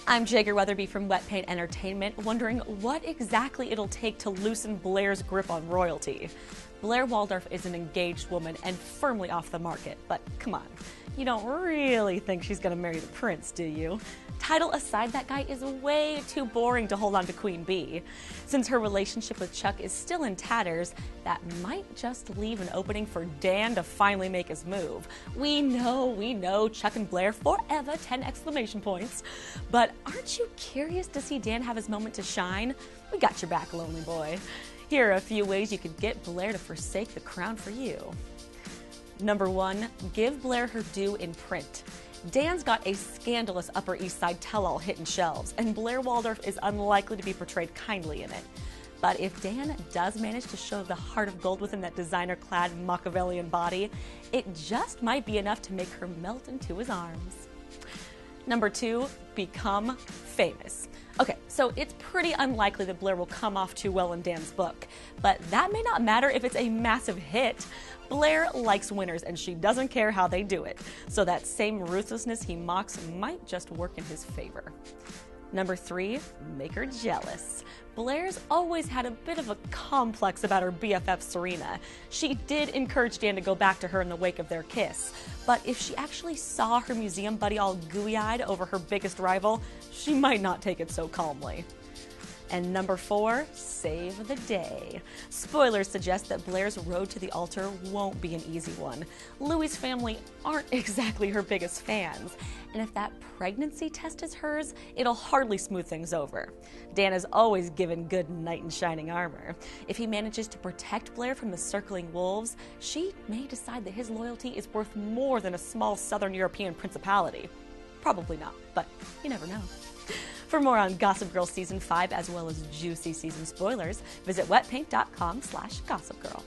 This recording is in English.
I'm Jagger Weatherby from Wetpaint Entertainment, wondering what exactly it'll take to loosen Blair's grip on royalty. Blair Waldorf is an engaged woman and firmly off the market, but come on, you don't really think she's gonna marry the prince, do you? Title aside, that guy is way too boring to hold on to Queen Bee. Since her relationship with Chuck is still in tatters, that might just leave an opening for Dan to finally make his move. We know, Chuck and Blair forever, 10 exclamation points. But aren't you curious to see Dan have his moment to shine? We got your back, lonely boy. Here are a few ways you could get Blair to forsake the crown for you. Number 1, give Blair her due in print. Dan's got a scandalous Upper East Side tell-all hitting shelves, and Blair Waldorf is unlikely to be portrayed kindly in it. But if Dan does manage to show the heart of gold within that designer-clad Machiavellian body, it just might be enough to make her melt into his arms. Number 2, become famous. Okay, so it's pretty unlikely that Blair will come off too well in Dan's book, but that may not matter if it's a massive hit. Blair likes winners and she doesn't care how they do it, so that same ruthlessness he mocks might just work in his favor. Number 3, make her jealous. Blair's always had a bit of a complex about her BFF Serena. She did encourage Dan to go back to her in the wake of their kiss, but if she actually saw her museum buddy all gooey-eyed over her biggest rival, she might not take it so calmly. And number 4, save the day. Spoilers suggest that Blair's road to the altar won't be an easy one. Louis's family aren't exactly her biggest fans, and if that pregnancy test is hers, it'll hardly smooth things over. Dan has always given good knight in shining armor. If he manages to protect Blair from the circling wolves, she may decide that his loyalty is worth more than a small southern European principality. Probably not, but you never know. For more on Gossip Girl Season 5 as well as juicy season spoilers, visit wetpaint.com/gossipgirl.